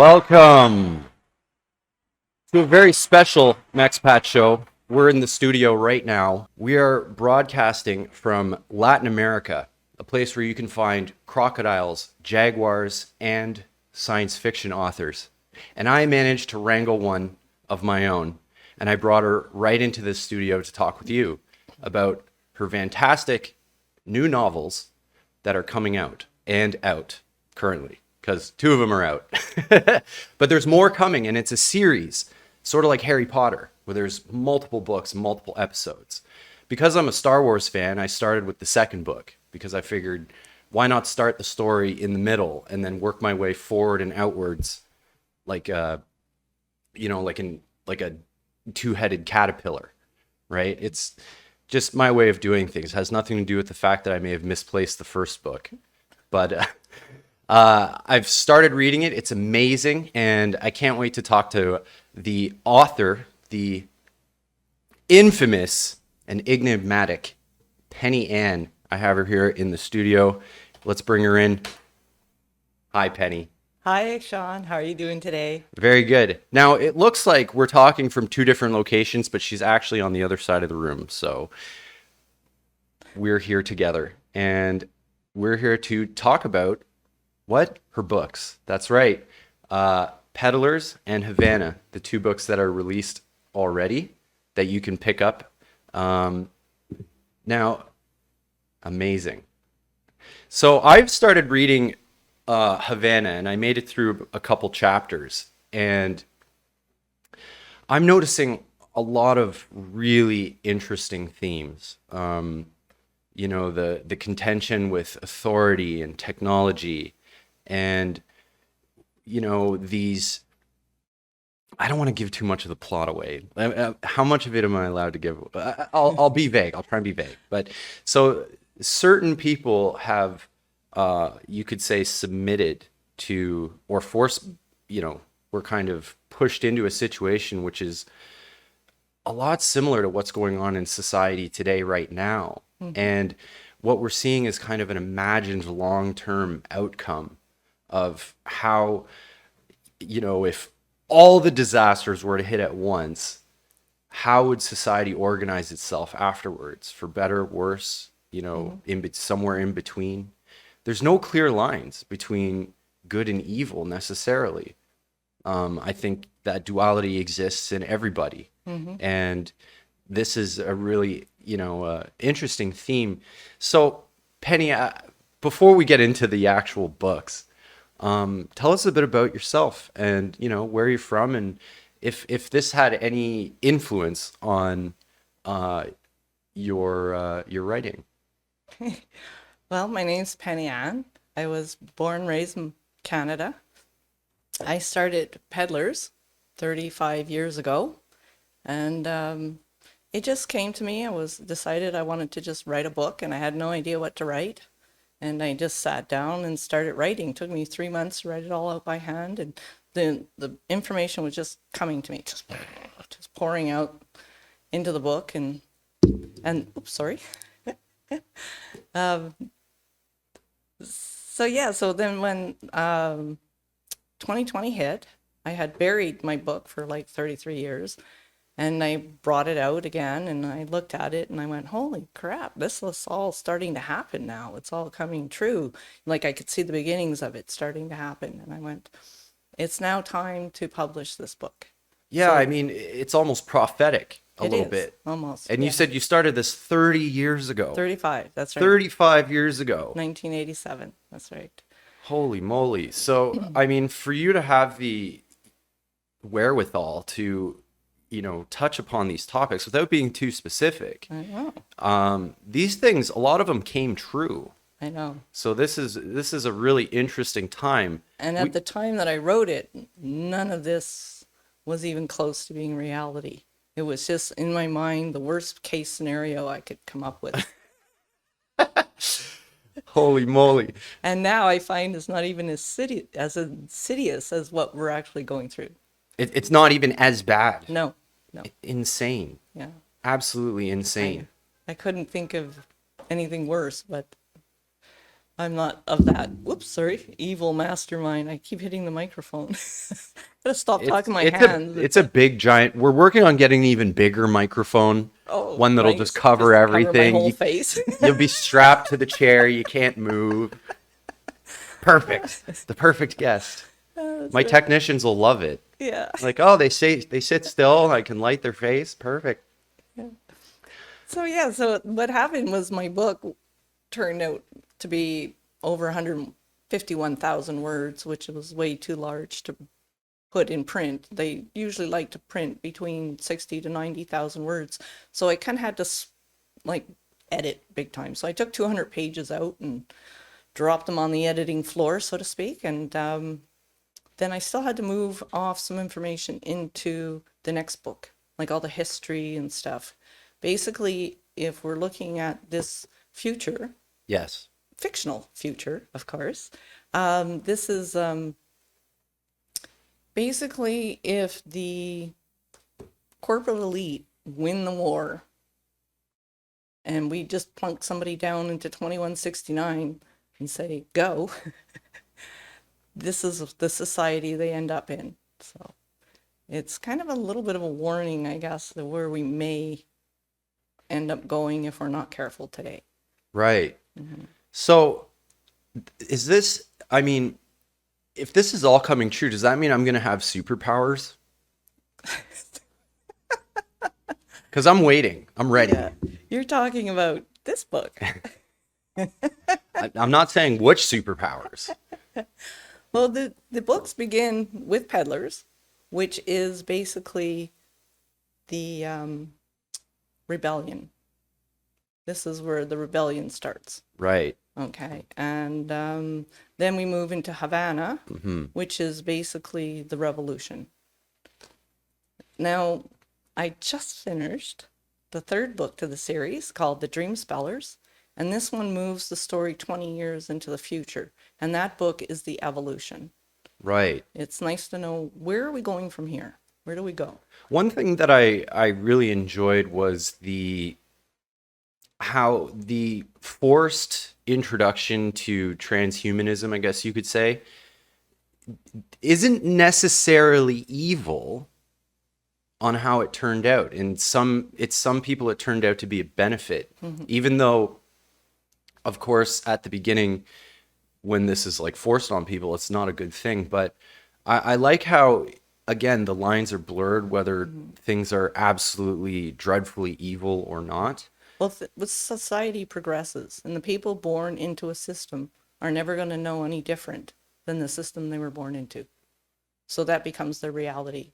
Welcome to a very special Mexpat show. We're in the studio right now. We are broadcasting from Latin America, a place where you can find crocodiles, jaguars, and science fiction authors. And I managed to wrangle one of my own, and I brought her right into this studio to talk with you about her fantastic new novels that are coming out currently, because two of them are out. But there's more coming, and it's a series, sort of like Harry Potter, where there's multiple books, multiple episodes. Because I'm a Star Wars fan, I started with the second book, because I figured, why not start the story in the middle and then work my way forward and outwards, like a two-headed caterpillar, right? It's just my way of doing things. It has nothing to do with the fact that I may have misplaced the first book. But I've started reading it. It's amazing, and I can't wait to talk to the author, the infamous and enigmatic Penny Ann. I have her here in the studio. Let's bring her in. Hi, Penny. Hi, Sean. How are you doing today? Very good. Now, it looks like we're talking from two different locations, but she's actually on the other side of the room. So we're here together, and we're here to talk about what? Her books. That's right. Peddlers and Havanna, the two books that are released already that you can pick up. Now, amazing. So I've started reading Havanna, and I made it through a couple chapters, and I'm noticing a lot of really interesting themes. The contention with authority and technology, and these. I don't want to give too much of the plot away. How much of it am I allowed to give? I'll be vague. I'll try and be vague. But so certain people have, you could say, submitted to or forced. We're kind of pushed into a situation which is a lot similar to what's going on in society today right now. Mm-hmm. And what we're seeing is kind of an imagined long-term outcome of how, if all the disasters were to hit at once, how would society organize itself afterwards, for better, worse, somewhere in between? There's no clear lines between good and evil necessarily. I think that duality exists in everybody. Mm-hmm. And this is a really, interesting theme. So, Penny, before we get into the actual books, tell us a bit about yourself and, where you're from, and if this had any influence on your writing. Well, my name's Penny Ann. I was born and raised in Canada. I started Peddlers 35 years ago, and it just came to me. I decided I wanted to just write a book, and I had no idea what to write. And I just sat down and started writing. It took me 3 months to write it all out by hand, and the information was just coming to me, just pouring out into the book. And oops, sorry. So then when 2020 hit, I had buried my book for like 33 years. And I brought it out again, and I looked at it, and I went, holy crap, this is all starting to happen now. It's all coming true. Like, I could see the beginnings of it starting to happen. And I went, it's now time to publish this book. Yeah, so, it's almost prophetic a little bit. Almost. And you said you started this 30 years ago. 35, that's right. 35 years ago. 1987, that's right. Holy moly. So, for you to have the wherewithal to touch upon these topics without being too specific. I know. These things, a lot of them came true. I know. So this is a really interesting time. And at the time that I wrote it, none of this was even close to being reality. It was just, in my mind, the worst case scenario I could come up with. Holy moly. And now I find it's not even as insidious as what we're actually going through. It's not even as bad. No. Insane. Yeah. Absolutely insane. I couldn't think of anything worse, but I'm not of that, whoops, sorry, evil mastermind. I keep hitting the microphone. Gotta stop talking my hands. It's a big giant. We're working on getting an even bigger microphone, Oh, one that'll just nice. cover Just cover my everything. whole face. You'll be strapped to the chair. You can't move. Perfect. The perfect guest. That's My right. technicians will love it. Yeah. Like, oh, they sit still. I can light their face. Perfect. So yeah, so what happened was my book turned out to be over 151,000 words, which was way too large to put in print. They usually like to print between 60 to 90,000 words. So I kind of had to like edit big time. So I took 200 pages out and dropped them on the editing floor, so to speak. And then I still had to move off some information into the next book, like all the history and stuff. Basically, if we're looking at this future, Yes. fictional future, of course, this is basically if the corporate elite win the war and we just plunk somebody down into 2169 and say, go, this is the society they end up in. So it's kind of a little bit of a warning, I guess, that where we may end up going if we're not careful today. Right. So is this, I mean, if this is all coming true, does that mean I'm going to have superpowers? Because I'm waiting. I'm ready. Yeah, you're talking about this book. I'm not saying which superpowers. Well, the books begin with Peddlers, which is basically the rebellion. This is where the rebellion starts. Right. Okay. And then we move into Havana, which is basically the revolution. Now, I just finished the third book to the series called The Dream Spellers. And this one moves the story 20 years into the future. And that book is the evolution. Right. It's nice to know, where are we going from here? Where do we go? One thing that I really enjoyed was how the forced introduction to transhumanism, I guess you could say, isn't necessarily evil on how it turned out. And some people it turned out to be a benefit, even though, of course, at the beginning, when this is like forced on people, it's not a good thing. But I like how, again, the lines are blurred, whether things are absolutely dreadfully evil or not. Well, society progresses, and the people born into a system are never going to know any different than the system they were born into. So that becomes their reality.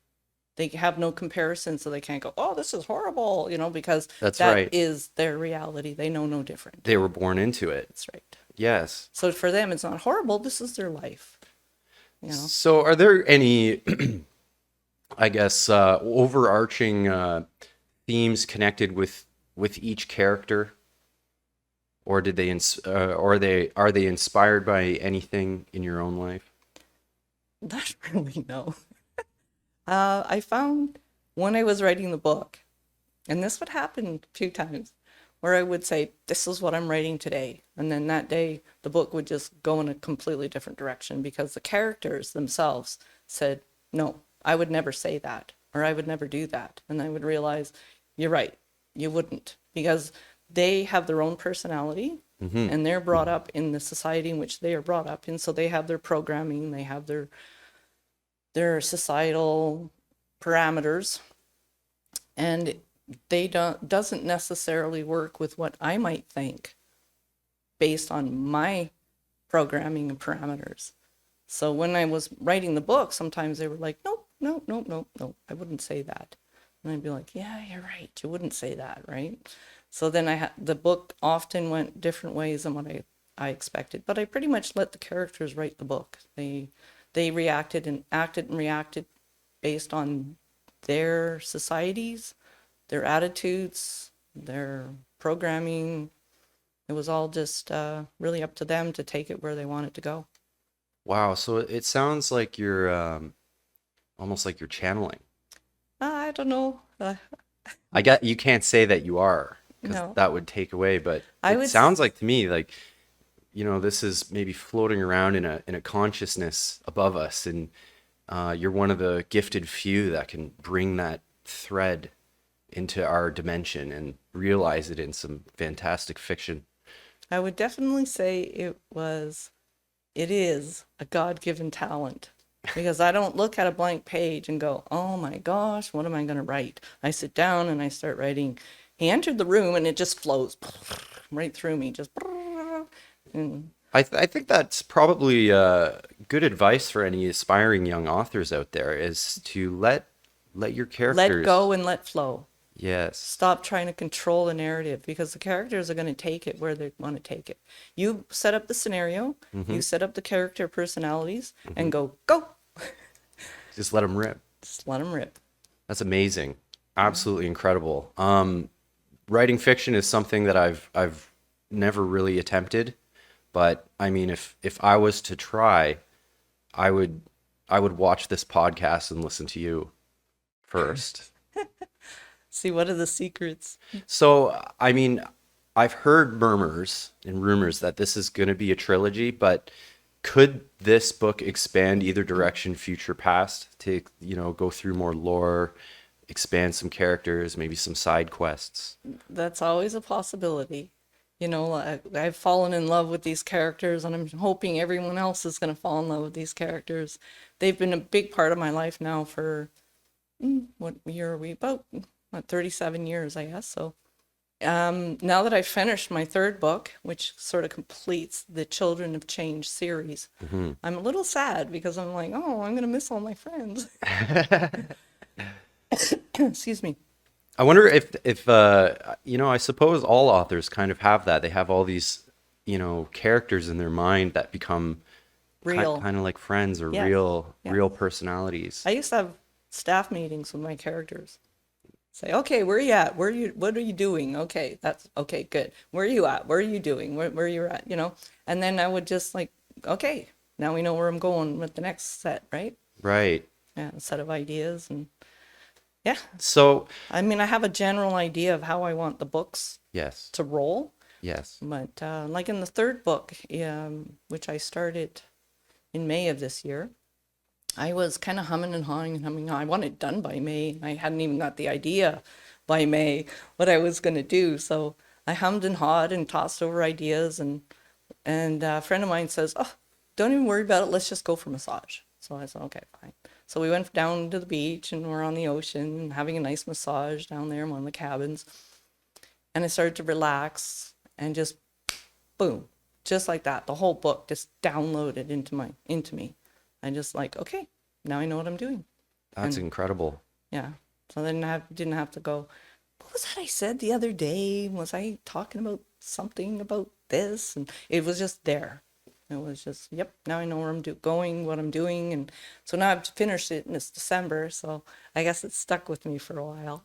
They have no comparison, so they can't go, oh, this is horrible, because That's that right. is their reality. They know no different. They were born into it. That's right. Yes. So for them, it's not horrible. This is their life. So are there any, I guess, overarching themes connected with each character, or did they are they inspired by anything in your own life? Not really, no. I found when I was writing the book, and this would happen a few times, where I would say, this is what I'm writing today. And then that day, the book would just go in a completely different direction because the characters themselves said, no, I would never say that, or I would never do that. And I would realize, you're right, you wouldn't, because they have their own personality and they're brought up in the society in which they are brought up in. So they have their programming, they have their societal parameters, and they doesn't necessarily work with what I might think based on my programming and parameters. So when I was writing the book, sometimes they were like, no, I wouldn't say that. And I'd be like, yeah, you're right, you wouldn't say that, right? So then the book often went different ways than what I expected, but I pretty much let the characters write the book. They reacted and acted and reacted based on their societies, their attitudes, their programming. It was all just really up to them to take it where they want it to go. Wow. So it sounds like you're almost like you're channeling. I don't know. You can't say that you are, because No. that would take away, but I it would sounds like to me like this is maybe floating around in a consciousness above us, and you're one of the gifted few that can bring that thread into our dimension and realize it in some fantastic fiction. I would definitely say it is a God-given talent, because I don't look at a blank page and go, oh my gosh, what am I going to write? I sit down and I start writing. He entered the room and it just flows right through me, just. And I think that's probably good advice for any aspiring young authors out there, is to let your let characters. go and let flow. Yes. Stop trying to control the narrative, because the characters are going to take it where they want to take it. You set up the scenario, you set up the character personalities, and go. Just let them rip. Just let them rip. That's amazing. Absolutely incredible. Writing fiction is something that I've never really attempted, but I mean, if I was to try, I would watch this podcast and listen to you first. See, what are the secrets? So, I mean, I've heard murmurs and rumors that this is going to be a trilogy, but could this book expand either direction, future, past, to, go through more lore, expand some characters, maybe some side quests? That's always a possibility. I've fallen in love with these characters, and I'm hoping everyone else is going to fall in love with these characters. They've been a big part of my life now for, what year are we? About 37 years, I guess. So now that I've finished my third book, which sort of completes the Children of Change series, I'm a little sad, because I'm like, oh, I'm going to miss all my friends. Excuse me. I wonder if I suppose all authors kind of have that. They have all these, characters in their mind that become Real. kind of like friends, or Yes. real personalities. I used to have staff meetings with my characters. Say, okay, where are you at? What are you doing? Okay, that's okay, good. Where are you at? Where are you doing? Where you're at, And then I would just like, okay, now we know where I'm going with the next set, right? Right. Yeah, a set of ideas, and yeah. So, I mean, I have a general idea of how I want the books yes. to roll, Yes. but like in the third book, which I started in May of this year, I was kind of humming and hawing and humming. I want it done by May. I hadn't even got the idea by May what I was going to do. So I hummed and hawed and tossed over ideas. And a friend of mine says, oh, don't even worry about it. Let's just go for massage. So I said, okay, fine. So we went down to the beach, and we're on the ocean and having a nice massage down there in one of the cabins. And I started to relax, and just boom, just like that. The whole book just downloaded into me. I just like, okay, now I know what I'm doing. That's And incredible. yeah. So then I didn't have to go, what was that I said the other day? Was I talking about something about this? And it was just there. It was just, yep, now I know where I'm going, what I'm doing. And so now I've finished it, and it's December. So I guess it's stuck with me for a while.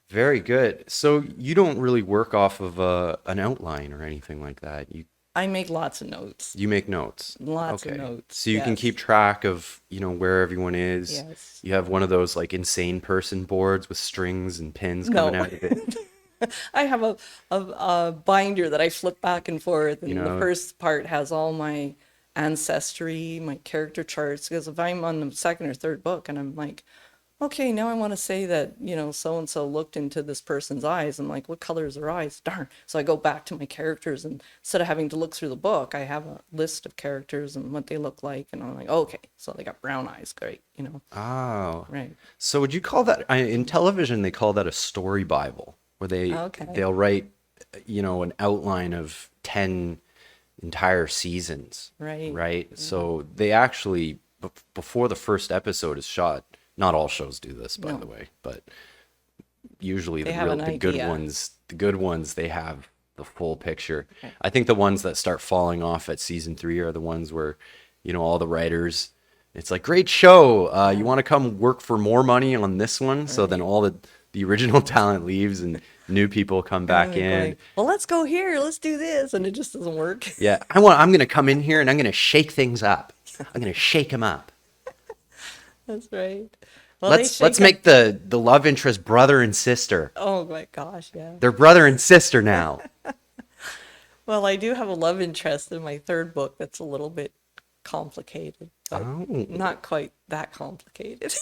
Very good. So you don't really work off of an outline or anything like that. I make lots of notes. You make notes. Lots of notes. So you can yes. keep track of, where everyone is. Yes. You have one of those like insane person boards with strings and pins No. coming out of it. I have a binder that I flip back and forth, and You the know- first part has all my ancestry, my character charts, because if I'm on the second or third book and I'm like, okay, now I want to say that, so and so looked into this person's eyes, I'm like, what color is their eyes? Darn. So I go back to my characters, and instead of having to look through the book, I have a list of characters and what they look like, and I'm like, okay, so they got brown eyes, great, Oh. right. So would you call that, in television, they call that a story Bible, where Okay. they'll write, an outline of 10 entire seasons. Right. Right. So they actually, before the first episode is shot, not all shows do this, by No. the way, but usually They have an the good idea. ones, they have the full picture. Okay. I think the ones that start falling off at season 3 are the ones where, all the writers, it's like, great show. You want to come work for more money on this one? So then all the original talent leaves and new people come back And they're in. going, well, let's go here, let's do this, and it just doesn't work. Yeah, I'm going to come in here and I'm going to shake things up. I'm going to shake them up. That's right. Well, they Let's shake make the love interest brother and sister. Oh my gosh, yeah. They're brother and sister now. Well, I do have a love interest in my third book that's a little bit complicated, but Oh, not quite that complicated.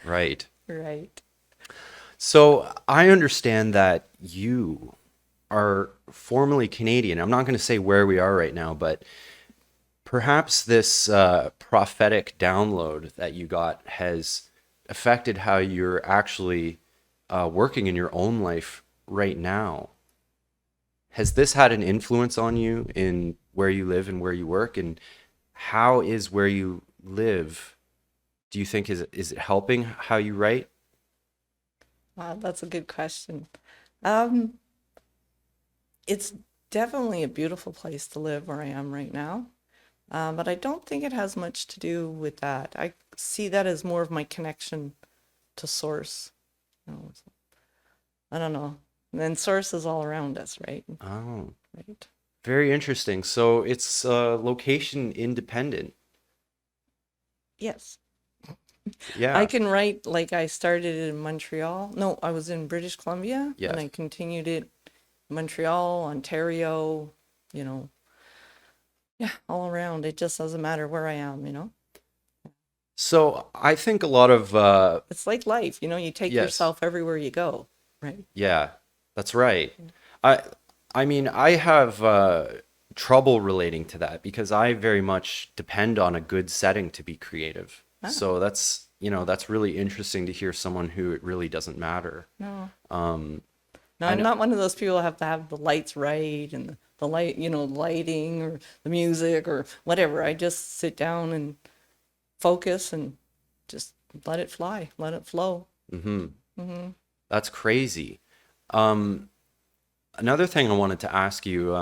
right. Right. So I understand that you are formerly Canadian. I'm not going to say where we are right now, but perhaps this prophetic download that you got has affected how you're actually working in your own life right now. Has this had an influence on you in where you live and where you work? And how is where you live, do you think is it helping how you write? Wow, that's a good question. Um, it's definitely a beautiful place to live where I am right now. But I don't think it has much to do with that. I see that as more of my connection to source. You know, I don't know. And then source is all around us, right? Oh, Right. very interesting. So it's location independent. Yes. I Yeah. can write like I started in Montreal. No, I was in British Columbia and Yes. I continued it Montreal, Ontario, you know, yeah, all around. It just doesn't matter where I am, you know? So I think a lot of It's like life, you know, you take yes. yourself everywhere you go, right? Yeah, that's right. I I mean, I have trouble relating to that because I very much depend on a good setting to be creative. Ah, So that's, that's really interesting to hear someone who it really doesn't matter. no. Um, No, I I'm know, not one of those people who have to have the lights right and the light, you know, lighting or the music or whatever. I just sit down and focus and just let it fly, let it flow. hmm Hmm. that's crazy. Um, Another thing I wanted to ask you,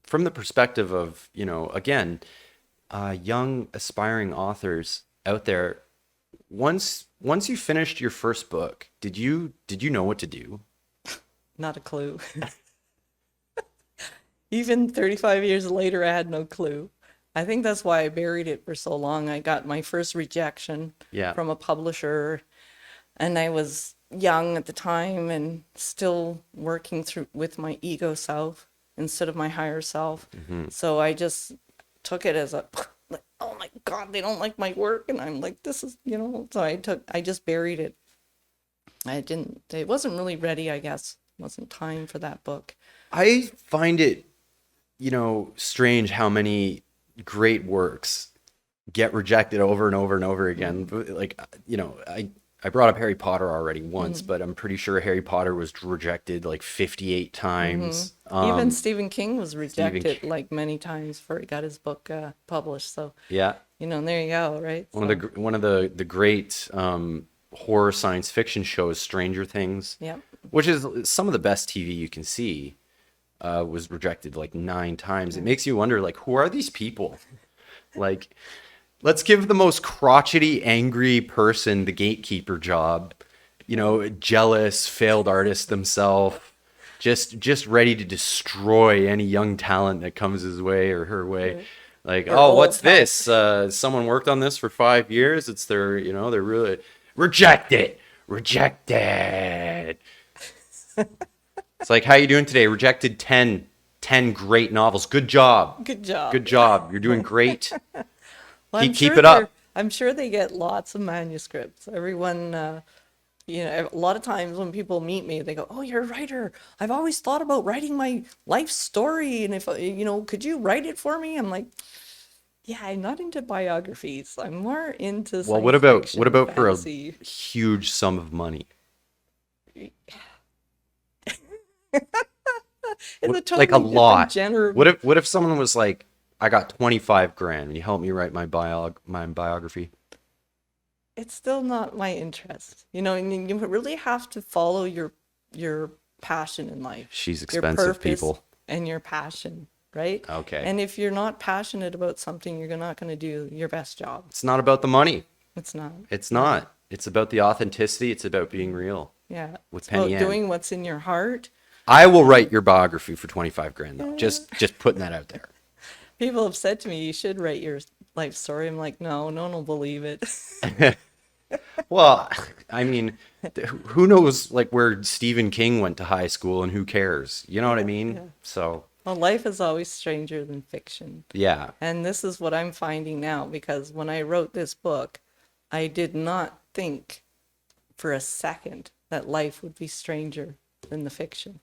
from the perspective of, again, young aspiring authors out there, once you finished your first book, did you know what to do? Not a clue. Even 35 years later, I had no clue. I think that's why I buried it for so long. I got my first rejection Yeah. from a publisher, and I was young at the time and still working through with my ego self instead of my higher self. hmm So I just took it as a like, oh my God, they don't like my work, and I'm like, this is, you know. So I just buried it. I didn't. It wasn't really ready, I guess. It wasn't time for that book. I find it, strange how many great works get rejected over and over and over again. Mm. Like, I brought up Harry Potter already once, Mm. but I'm pretty sure Harry Potter was rejected like 58 Hmm. times. Even Stephen King was Stephen, rejected like many times before he got his book published. So, yeah, you know, and there you go, right? one of the So, one of the great horror science fiction shows, Stranger Things, yeah. which is some of the best TV you can see, was rejected like 9 times. It makes you wonder, like, who are these people? Like, let's give the most crotchety, angry person the gatekeeper job. Jealous, failed artist themselves, just ready to destroy any young talent that comes his way or her way. Right. Like, Or oh, old what's talent. this? Someone worked on this for 5 years. It's their, they're really rejected, rejected. It's like, how you doing today? Rejected 10 great novels. Good job. Good job. Good job. You're doing great. Well, Keep it up. I'm sure they get lots of manuscripts. Everyone, you know, a lot of times when people meet me, they go, "Oh, you're a writer. I've always thought about writing my life story, and if you know, could you write it for me?" I'm like, "Yeah, I'm not into biographies. I'm more into Well, what science about what fiction, about for a fantasy." huge sum of money? It's a Like a totally different lot. genre. What if someone was like, I got 25 grand and you help me write my biography? It's still not my interest. You know, and you really have to follow your passion in life, She's your expensive, purpose people. and your passion, right? Okay. And if you're not passionate about something, you're not going to do your best job. It's not about the money. It's not. It's No. not. It's about the authenticity. It's about being real Yeah. with It's Penny about Ann. doing what's in your heart. I will write your biography for 25 grand though. Just putting that out People have said to me, you should write your life story. I'm like, no, no one will believe it. there. Well, I mean, who knows like where Stephen King went to high school and who cares? You know what I mean? Yeah. So, Well, life is always stranger than fiction. yeah. And this is what I'm finding now because when I wrote this book, I did not think for a second that life would be stranger than the fiction.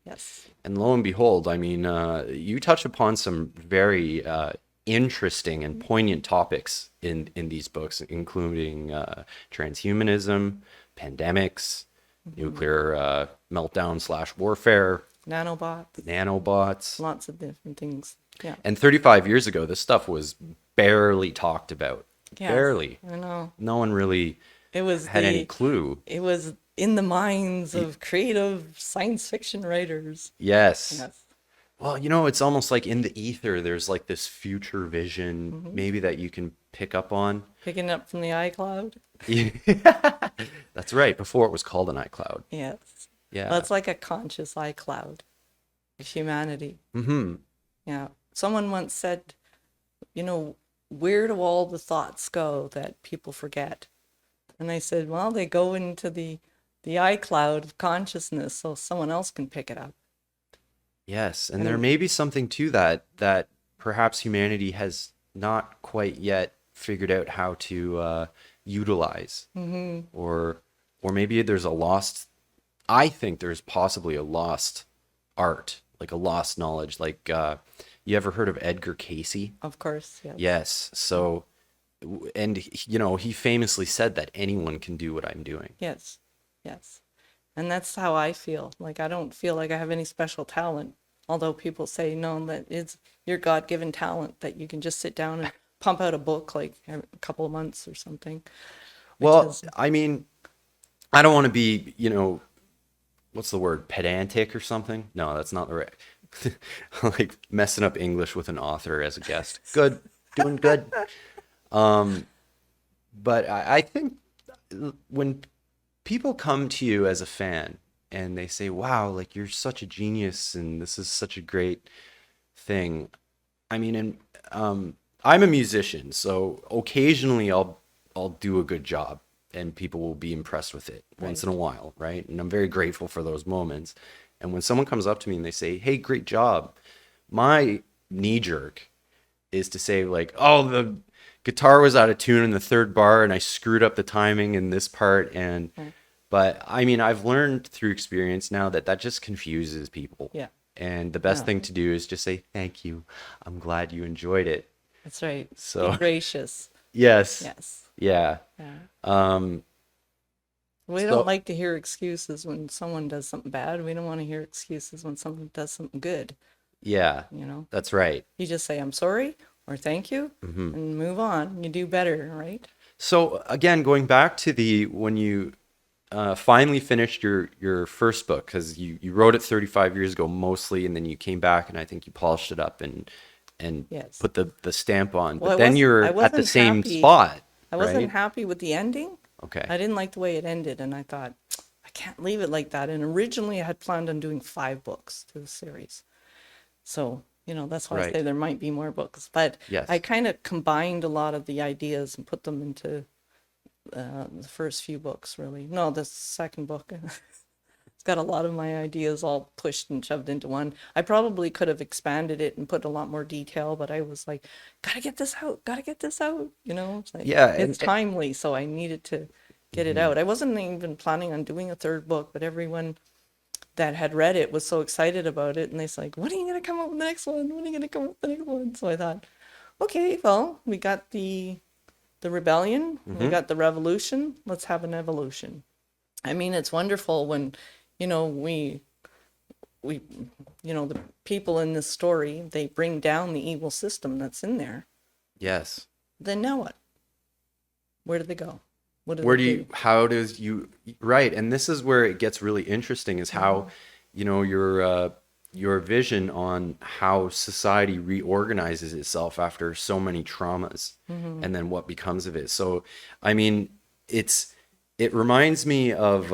Yes. And lo and behold, I mean, you touch upon some very interesting and poignant topics in these books, including transhumanism, pandemics, nuclear meltdown slash warfare, Nanobots, nanobots. lots of different things. Yeah. And 35 years ago, this stuff was barely talked about. Yes, Barely. I know. No one really It was had any clue. it was in the minds of creative science fiction writers. Yes. Yes. Well, you know, it's almost like in the ether, there's like this future vision, maybe that you can pick up on. Picking up from the iCloud. That's right. Before it was called an iCloud. Yes. Yeah. Well, it's like a conscious iCloud of humanity. Mm-hmm. Yeah. Someone once said, where do all the thoughts go that people forget? And I said, well, they go into the iCloud of consciousness so someone else can pick it up. Yes, and there may be something to that perhaps humanity has not quite yet figured out how to utilize, or maybe there's a lost. I think there's possibly a lost art, like a lost knowledge. Like, you ever heard of Edgar Casey? Of course, yes. Yes. So, and he famously said that anyone can do what I'm doing. Yes, yes. And that's how I feel. Like, I don't feel like I have any special talent. Although people say, no, that it's your God-given talent that you can just sit down and pump out a book like a couple of months or something. Well, I mean, I don't want to be, what's the word, pedantic or something? No, that's not the right. Like messing up English with an author as a guest. Good, doing good. But I think when people come to you as a fan and they say, wow, like you're such a genius and this is such a great thing. I mean, and I'm a musician, so occasionally I'll do a good job and people will be impressed with it once in a while, right? And I'm very grateful for those moments. And when someone comes up to me and they say, hey, great job, my knee jerk is to say like, oh, the guitar was out of tune in the third bar and I screwed up the timing in this part. And but I mean, I've learned through experience now that just confuses people. Yeah. And the best thing to do is just say, thank you. I'm glad you enjoyed it. That's right. So Be gracious. yes. Yes. Yeah. Yeah. We So- don't like to hear excuses when someone does something bad. We don't want to hear excuses when someone does something good. Yeah. That's right. You just say, I'm sorry or thank you and move on. You do better, right? So again, going back to when you finally finished your first book, because you wrote it 35 years ago mostly, and then you came back and I think you polished it up and Yes. put the stamp on. Well, But then I you're at the wasn't same happy. spot, I wasn't right? happy with the ending. Okay. I didn't like the way it ended, and I thought, I can't leave it like that. And originally, I had planned on doing 5 books to the series. So, that's why I Right. say there might be more books. But Yes. I kind of combined a lot of the ideas and put them into the first few books, really. No, the second book. It's got a lot of my ideas all pushed and shoved into one. I probably could have expanded it and put a lot more detail, but I was like, gotta get this out, gotta get this out. It's like, Yeah, it's timely, so I needed to get it out. I wasn't even planning on doing a third book, but everyone that had read it was so excited about it, and they're like, when are you gonna come up with the next one? When are you gonna come up with the next one? So I thought, okay, well, we got the rebellion, we got the revolution, let's have an evolution. I mean, it's wonderful when, we the people in this story, they bring down the evil system that's in there. Yes. Then now what? Where do they go? What do Where they do you, how does you, right. And this is where it gets really interesting is how, your vision on how society reorganizes itself after so many traumas and then what becomes of it. So, I mean, it reminds me of,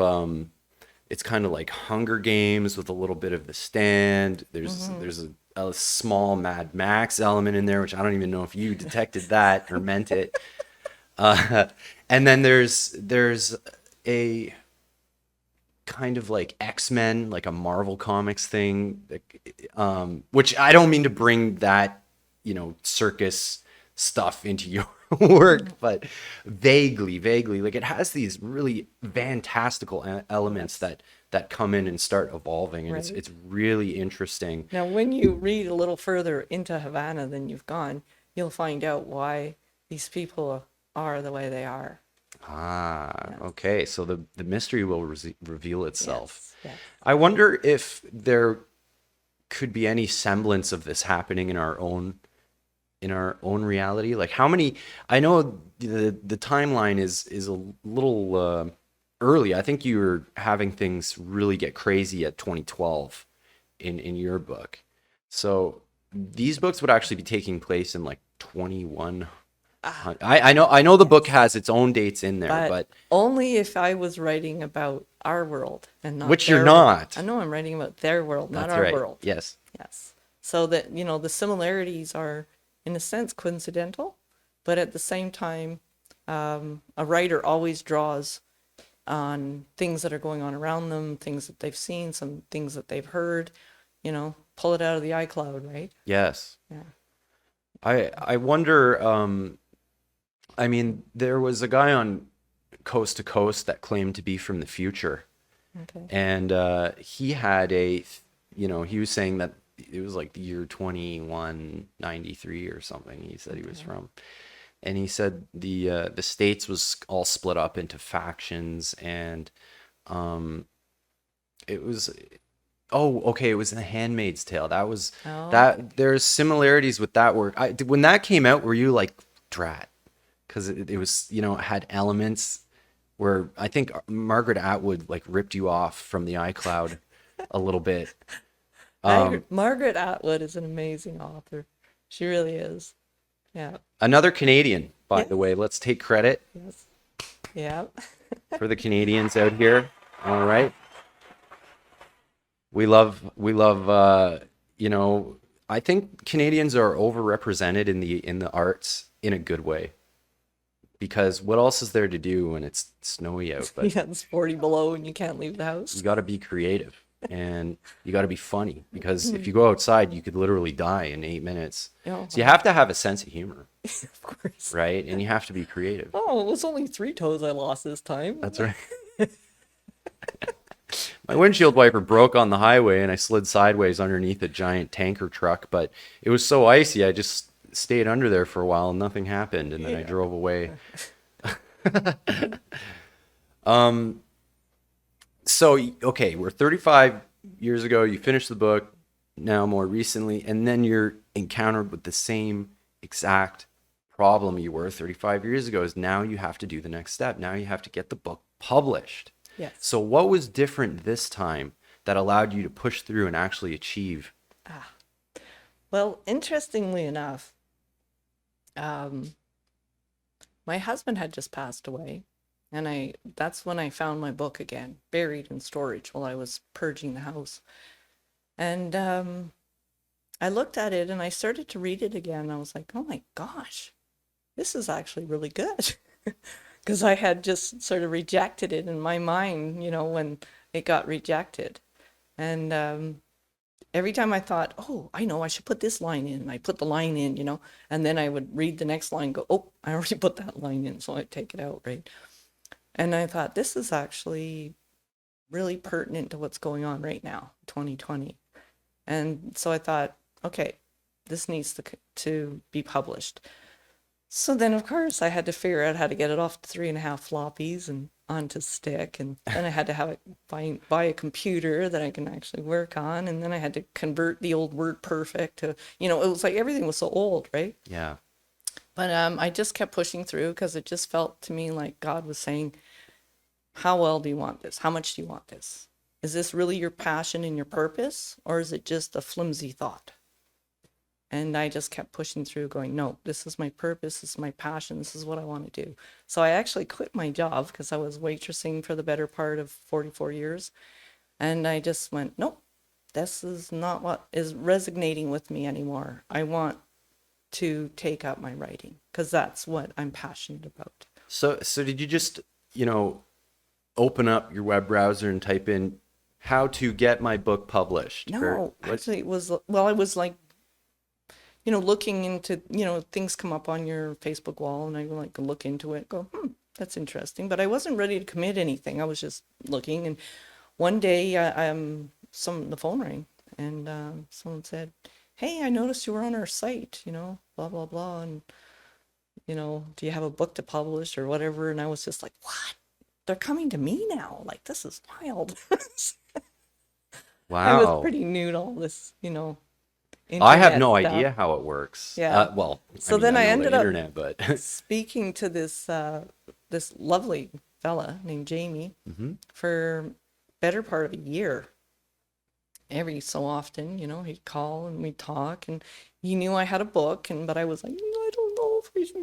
it's kind of like Hunger Games with a little bit of The Stand. There's a small Mad Max element in there, which I don't even know if you detected that or meant it. Uh, and then there's a kind of like X-Men, like a Marvel Comics thing, which I don't mean to bring that, circus stuff into your work, but vaguely, like it has these really fantastical elements Yes. that come in and start evolving, and it's Right. it's really interesting. Now, when you read a little further into Havana than you've gone, you'll find out why these people are the way they are. Ah, Yes. okay. So the mystery will reveal itself. Yes. Yes. I wonder if there could be any semblance of this happening in our own reality. Like how many? I know the timeline is a little early. I think you were having things really get crazy at 2012 in your book. So these books would actually be taking place in like 21. Ah, I know the book yes. has its own dates in there, But but only if I was writing about our world and not which you're their world. I not. know I'm writing about their world, not That's our right. world. Yes. Yes. So that, the similarities are, in a sense, coincidental, but at the same time, a writer always draws on things that are going on around them, things that they've seen, some things that they've heard, pull it out of the iCloud, right? Yes. Yeah. I wonder. I mean, there was a guy on Coast to Coast that claimed to be from the future, Okay. and he had he was saying that it was like the year 2193 or something. He said he was Okay. from, and he said the states was all split up into factions, and um, it was. Oh, okay. It was The Handmaid's Tale. That was Oh, okay. that. There's similarities with that work. When that came out, were you like, drat? Because it was, it had elements where I think Margaret Atwood like ripped you off from the iCloud a little bit. Margaret Atwood is an amazing author. She really is. Yeah. Another Canadian, by the Yes. way. Let's take credit Yes. Yeah. for the Canadians out here. All right. We love I think Canadians are overrepresented in the arts in a good way, because what else is there to do when it's snowy out? But Yeah, it's 40 below and you can't leave the you house. got to be creative, and you got to be funny, because if you go outside, you could literally die in 8 minutes. Oh, So you have to have a sense of humor, of course. right? And you have to be creative. Oh, it was only 3 toes I lost this time. That's right. My windshield wiper broke on the highway and I slid sideways underneath a giant tanker truck, but it was so icy, I just stayed under there for a while and nothing happened, and then I Yeah. drove away. Um, so, okay, we're 35 years ago, you finished the book, now more recently, and then you're encountered with the same exact problem you were 35 years ago. Is now you have to do the next step. Now you have to get the book published. Yes. So what was different this time that allowed you to push through and actually achieve? Ah. Well, interestingly enough, um, my husband had just passed away, and that's when I found my book again, buried in storage while I was purging the house. And I looked at it and I started to read it again. And I was like, oh my gosh, this is actually really good. Because I had just sort of rejected it in my mind, when it got rejected. And every time I thought, oh, I know, I should put this line in, and I put the line in, and then I would read the next line, and go, oh, I already put that line in, so I'd take it out, right? And I thought, this is actually really pertinent to what's going on right now, 2020. And so I thought, okay, this needs to be published. So then, of course, I had to figure out how to get it off to 3.5 floppies and onto stick. And then I had to have it buy a computer that I can actually work on. And then I had to convert the old WordPerfect to, it was like everything was so old, right? Yeah. But I just kept pushing through because it just felt to me like God was saying, how well do you want this? How much do you want this? Is this really your passion and your purpose? Or is it just a flimsy thought? And I just kept pushing through, going, no, this is my purpose, this is my passion, this is what I want to do. So I actually quit my job because I was waitressing for the better part of 44 years. And I just went, nope, this is not what is resonating with me anymore. I want to take up my writing because that's what I'm passionate about. So did you just, open up your web browser and type in how to get my book published? Or No, what? actually, it was, well, I was like, looking into, things come up on your Facebook wall, and I would like look into it, go, that's interesting. But I wasn't ready to commit anything. I was just looking. And one day, the phone rang, and someone said, "Hey, I noticed you were on our site, blah, blah, blah. And, do you have a book to publish or whatever?" And I was just like, what? They're coming to me now. Like, this is wild. I was Wow. pretty new to all this, I have internet no stuff. idea how it works. Yeah. Well, I So mean, then I I know the ended up internet, but speaking to this lovely fella named Jamie for better part of a year. Every so often, he'd call and we'd talk, and he knew I had a book, but I was like, I don't know if we should,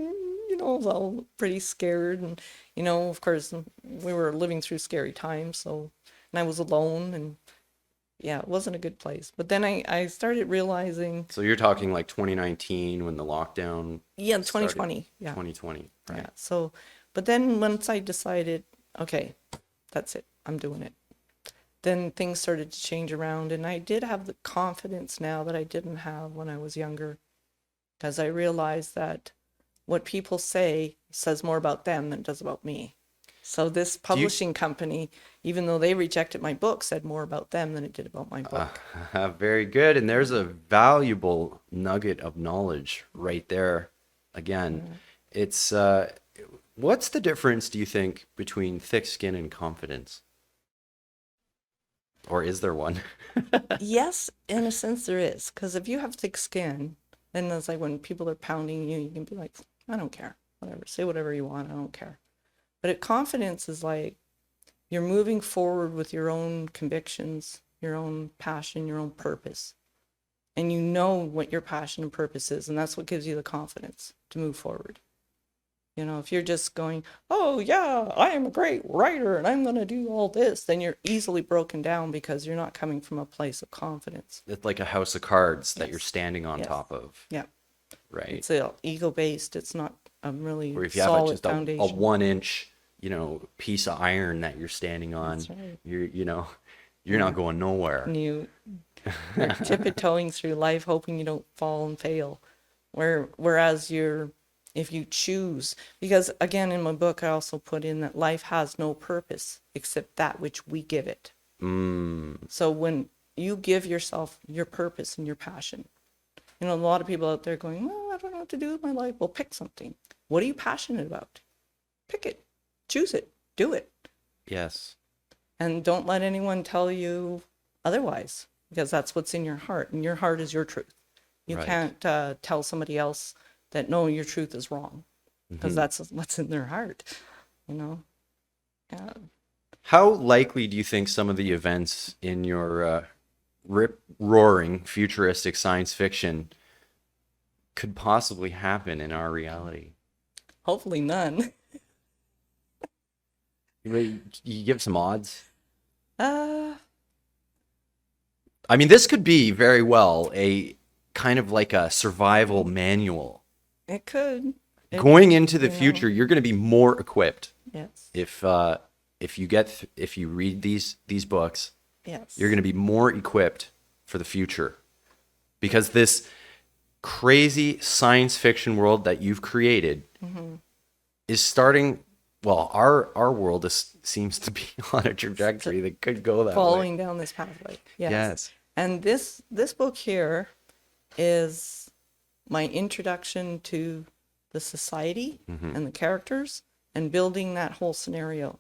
I was all pretty scared, and of course, we were living through scary times, and I was alone, and yeah, it wasn't a good place. But then I started realizing, so you're talking like 2019 when the lockdown yeah, started. 2020, yeah, 2020, right? yeah. So, but then once I decided, okay, that's it, I'm doing it. Then things started to change around, and I did have the confidence now that I didn't have when I was younger, because I realized that what people say says more about them than it does about me. So this Do you? publishing company, even though they rejected my book, said more about them than it did about my book. Very good. And there's a valuable nugget of knowledge right there. Again, it's what's the difference, do you think, between thick skin and confidence? Or is there one? Yes, in a sense there is, because if you have thick skin, then it's like when people are pounding you, you can be like, I don't care, whatever, say whatever you want, I don't care. But confidence is like you're moving forward with your own convictions, your own passion, your own purpose. And you know what your passion and purpose is, and that's what gives you the confidence to move forward. If you're just going, oh yeah, I am a great writer and I'm going to do all this, then you're easily broken down because you're not coming from a place of confidence. It's like a house of cards that you're Yes. standing on Yes. top of, Yeah. right? It's ego-based. It's not a really Or if you have solid just a foundation. 1 inch, piece of iron that you're standing on, That's right. you're not going nowhere. And you're tiptoeing through life hoping you don't fall and fail. Whereas if you choose, because again, in my book, I also put in that life has no purpose except that which we give it. So when you give yourself your purpose and your passion, a lot of people out there going, well, I don't know what to do with my life. Well, pick something. What are you passionate about? Pick it, choose it, do it. Yes. And don't let anyone tell you otherwise, because that's what's in your heart, and your heart is your truth. You Right. can't tell somebody else that, no, your truth is wrong, because that's what's in their heart, Yeah. How likely do you think some of the events in your rip-roaring futuristic science fiction could possibly happen in our reality? Hopefully none. You give some odds? Uh, I mean, this could be very well a kind of like a survival manual. it could. Going into the you know, future, you're going to be more equipped Yes. if you read these books. Yes. You're going to be more equipped for the future, because this crazy science fiction world that you've created is starting. Well, our world seems to be on a trajectory that could go that way. Following down this pathway. Yes. Yes. And this book here is my introduction to the society and the characters and building that whole scenario.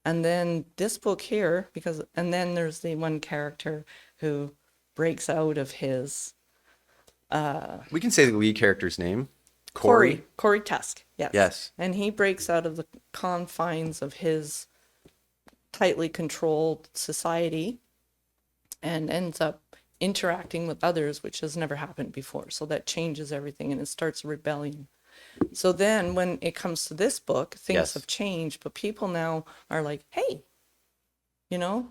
And then this book here, and then there's the one character who breaks out of his We can say the lead character's name. Corey Tusk. Yes. Yes. And he breaks out of the confines of his tightly controlled society and ends up interacting with others, which has never happened before. So that changes everything, and it starts a rebellion. So then when it comes to this book, things Yes. have changed, but people now are like, hey,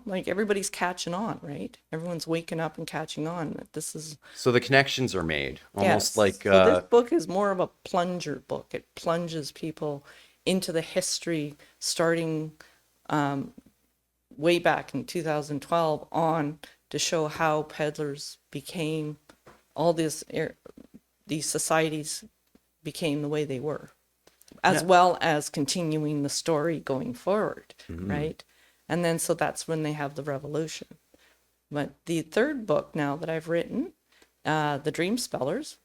like everybody's catching on, right? Everyone's waking up and catching on that this is, So the connections are made, almost yes. like So this book is more of a plunger book. It plunges people into the history starting way back in 2012 on to show how peddlers became all these societies became the way they were, as well as continuing the story going forward, right? And then so that's when they have the revolution. But the third book now that I've written, The Dream Spellers,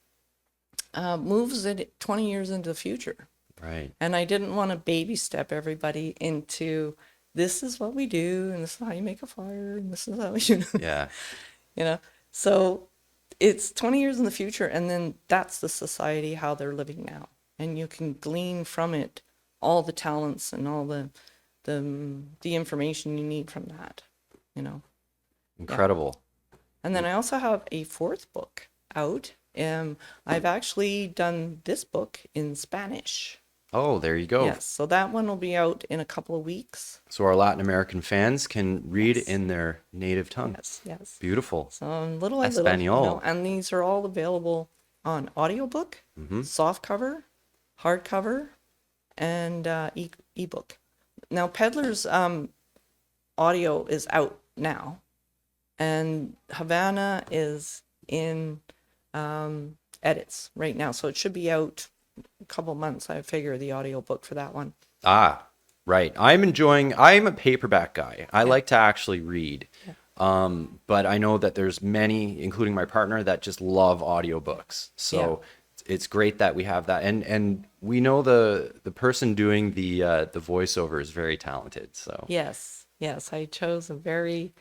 moves it 20 years into the future. Right. And I didn't want to baby step everybody into this is what we do, and this is how you make a fire, and this is how you Yeah. you know. So it's 20 years in the future, and then that's the society how they're living now, and you can glean from it all the talents and all the information you need from that, you know. Incredible. And then I also have a fourth book out. I've actually done this book in Spanish. Oh, there you go. Yes, so that one will be out in a couple of weeks. So our Latin American fans can read in their native tongue. Yes, yes. Beautiful. So little by little, Espanol. and these are all available on audiobook, softcover, hardcover, and ebook. Now, Peddlers audio is out now, and Havana is in edits right now, so it should be out a couple months. I figure the audiobook for that one. Ah, right. I'm a paperback guy. I like to actually read. But I know that there's many, including my partner, that just love audiobooks. So it's great that we have that. And we know the person doing the voiceover is very talented. So Yes, I chose a very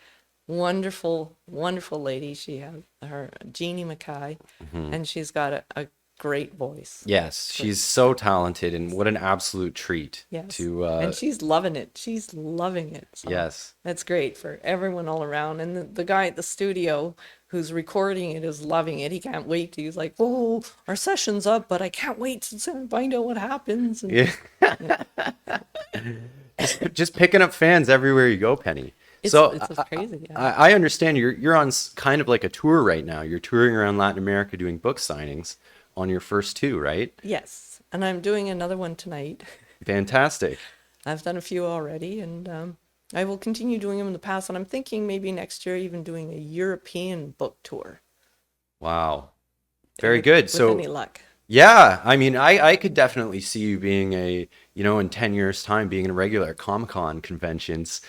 wonderful lady. She has her Jeannie Mackay, and she's got a great voice. yes, she's so talented, and what an absolute treat to and she's loving it. She's loving it. So yes. that's great for everyone all around. And the guy at the studio who's recording it is loving it. He can't wait. He's like, "Oh, our session's up, but I can't wait to find out what happens." And, Yeah. Just picking up fans everywhere you go, Penny. It's crazy. Yeah. I understand you're on kind of like a tour right now. You're touring around Latin America doing book signings on your first two, right? Yes, and I'm doing another one tonight. Fantastic. I've done a few already, and I will continue doing them in the past. And I'm thinking maybe next year even doing a European book tour. Wow. Very good. With So any luck. yeah, I mean, I could definitely see you being in 10 years time, being a regular at Comic-Con conventions,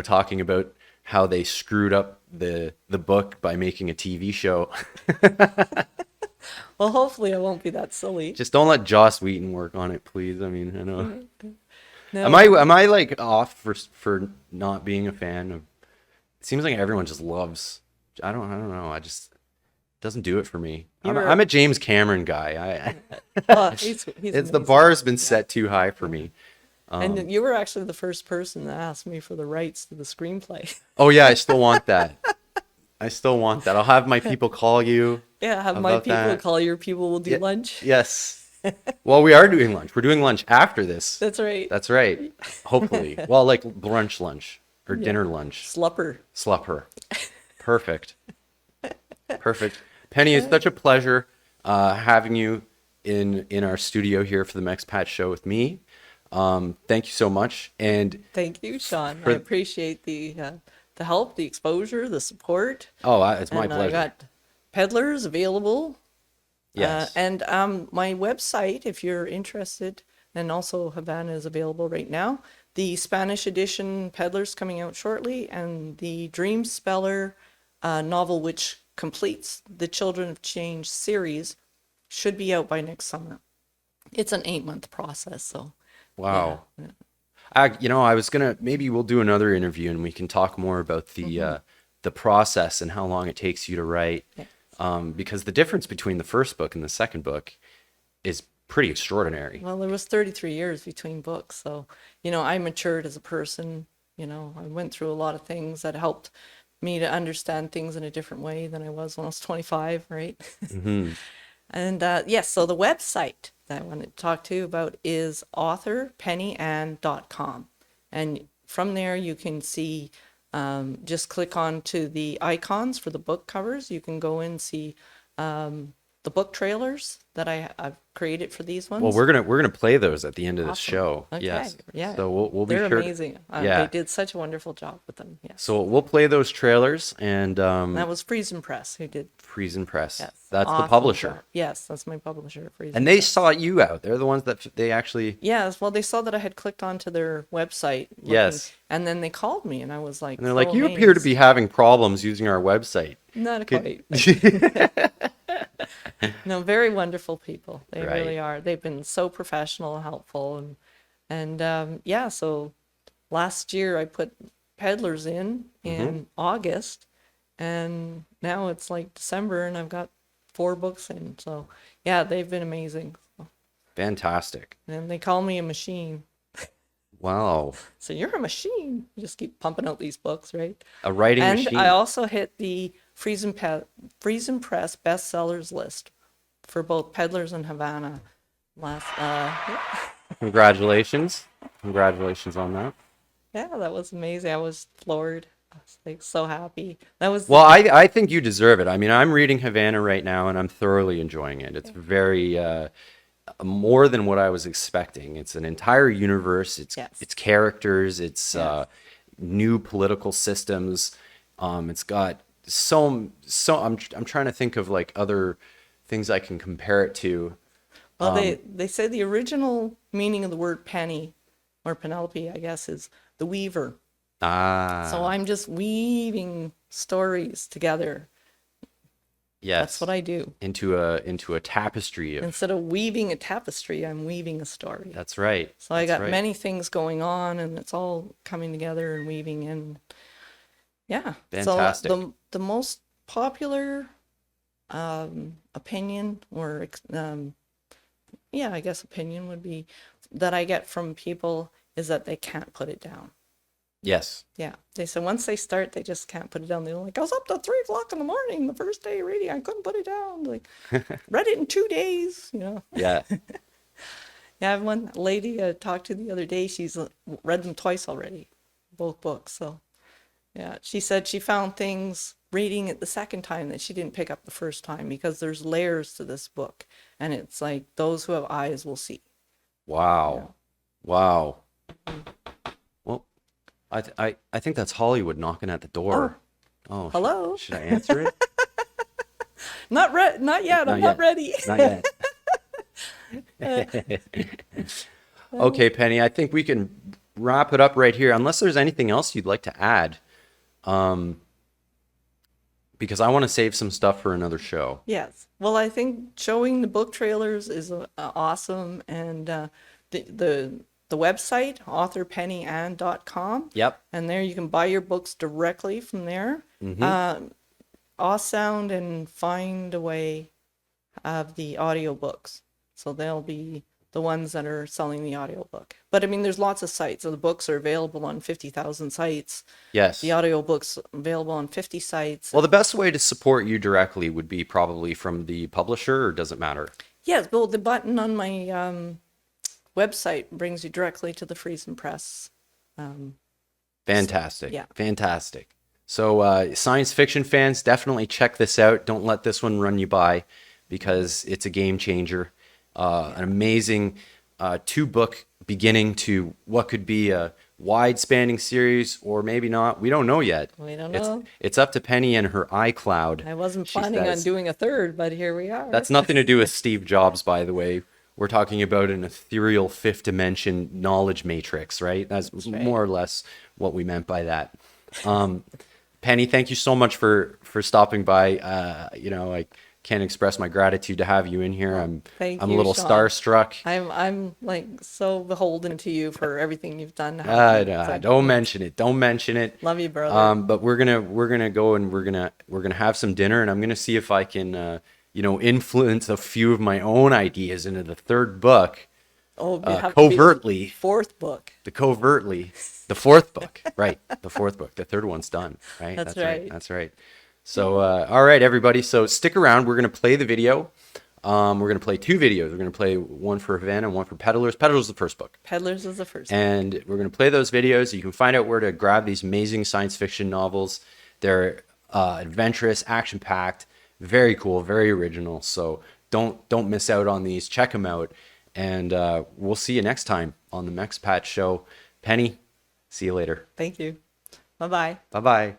talking about how they screwed up the book by making a TV show. Well, hopefully I won't be that silly. Just don't let Joss Whedon work on it, please. I mean, I know. No. Am I like off for not being a fan of? It seems like everyone just loves. I don't know. I just doesn't do it for me. I'm a James Cameron guy. He's It's the amazing. bar has been set too high for me. And you were actually the first person that asked me for the rights to the screenplay. Oh yeah, I still want that. I'll have my people call you. Yeah, have my about people that. call your people. We'll do lunch. Yes. Well, we are doing lunch. We're doing lunch after this. That's right. That's right. Hopefully. Well, like lunch or dinner lunch. Slupper. Slupper. Perfect. Perfect. Penny, it's such a pleasure having you in our studio here for the Mexpat Show with me. Thank you so much. And Thank you, Sean. I appreciate the help, the exposure, the support. it's my And pleasure. I got Peddlers available. Yes. And my website, if you're interested, and also Havana is available right now. The Spanish edition Peddlers coming out shortly, and the Dream Speller novel, which completes the Children of Change series, should be out by next summer. It's an 8-month process, so. Wow. Yeah. I was maybe we'll do another interview and we can talk more about the process and how long it takes you to write. Yes. Because the difference between the first book and the second book is pretty extraordinary. Well, there was 33 years between books, so I matured as a person. I went through a lot of things that helped me to understand things in a different way than I was when I was 25, right? Mm-hmm. And yes, so the website that I wanted to talk to you about is authorpennyann.com. And from there you can see, just click on to the icons for the book covers. You can go and see the book trailers that I've created for these ones. Well, we're gonna play those at the end of this Awesome. show. Okay. Yes. Yeah. So we'll be They're sure. amazing. Yeah. They did such a wonderful job with them. Yes. So we'll play those trailers and That was Friesen Press who did. Freeze and Press. Yes. That's the Awesome publisher. job. Yes, that's my publisher, Friesen. And they sought you out. They're the ones that they actually. Yes, well, they saw that I had clicked onto their website. Looking, Yes. and then they called me, and I was like, And they're so like, you appear to amazed. be having problems using our website. Not Could- quite. No, very wonderful people. They Right. really are. They've been so professional, helpful, and yeah. So last year I put Peddlers in August, and now it's like December, and I've got 4 books in. So yeah, they've been amazing. Fantastic. And they call me a machine. Wow. So you're a machine. You just keep pumping out these books, right? A writing And machine. I also hit the Friesen Press bestsellers list for both Peddlers and Havanna. Congratulations. Congratulations on that. Yeah, that was amazing. I was floored. I was like so happy. That was Well, I think you deserve it. I mean, I'm reading Havana right now, and I'm thoroughly enjoying it. It's very more than what I was expecting. It's an entire universe. Yes. It's characters. It's Yes. new political systems. It's got so. I'm trying to think of like other things I can compare it to. well. They say the original meaning of the word penny, or Penelope, I guess, is the weaver. Ah, So I'm just weaving stories together. yes. That's what I do. Into a tapestry of. Instead of weaving a tapestry, I'm weaving a story. That's right. So I That's got right. many things going on, and it's all coming together and weaving in. Yeah. Fantastic. So the most popular opinion, or yeah, I guess opinion would be that I get from people is that they can't put it down. Yes. Yeah, they said once they start, they just can't put it down. They're like, I was up till 3 o'clock in the morning the first day of reading, I couldn't put it down. Like, read it in 2 days, you know. Yeah. Yeah, I have one lady I talked to the other day. She's read them twice already, both books. So, yeah, she said she found things reading it the second time that she didn't pick up the first time because there's layers to this book, and it's like those who have eyes will see. Wow. Wow. Well, I think that's Hollywood knocking at the door. Oh, Hello? Should I answer it? Not yet. I'm not yet. ready. Not yet. Okay, Penny, I think we can wrap it up right here, unless there's anything else you'd like to add. Because I want to save some stuff for another show. Yes. Well, I think showing the book trailers is awesome, and the website authorpennyann.com. Yep. And there you can buy your books directly from there. Sound and Find a Way have the audiobooks, so they'll be the ones that are selling the audiobook. But I mean, there's lots of sites. So the books are available on 50,000 sites. Yes. The audiobooks available on 50 sites. Well, the best way to support you directly would be probably from the publisher, or does it matter? Yes, well, the button on my website brings you directly to the Friesen Press. Fantastic. Yeah. Fantastic. So science fiction fans, definitely check this out. Don't let this one run you by, because it's a game changer. An amazing 2-book beginning to what could be a wide spanning series, or maybe not. We don't know yet. We don't know. It's up to Penny and her iCloud. I wasn't she planning on says. doing a third, but here we are. That's nothing to do with Steve Jobs, by the way. We're talking about an ethereal 5th dimension knowledge matrix, right? That's right. more or less what we meant by that. Penny, thank you so much for stopping by. I can't express my gratitude to have you in here. I'm Thank a you, little Sean. starstruck. I'm like so beholden to you for everything you've done. So Don't mention it. Don't mention it. love you, brother. But we're gonna go and we're gonna have some dinner, and I'm gonna see if I can influence a few of my own ideas into the 3rd book. Oh, you have to be covertly. 4th book. The 4th book, right? The 4th book. The 3rd one's done, right? That's right. That's right. So, all right, everybody. So stick around. We're gonna play the video. We're gonna play 2 videos. We're gonna play one for Havana and one for Peddlers. Peddlers is the first book. Peddlers is the first. And we're going to play those videos. You can find out where to grab these amazing science fiction novels. They're adventurous, action-packed, Very cool, very original. So don't miss out on these. Check them out, and we'll see you next time on the Mex Patch Show. Penny, see you later. Thank you. Bye bye. Bye bye.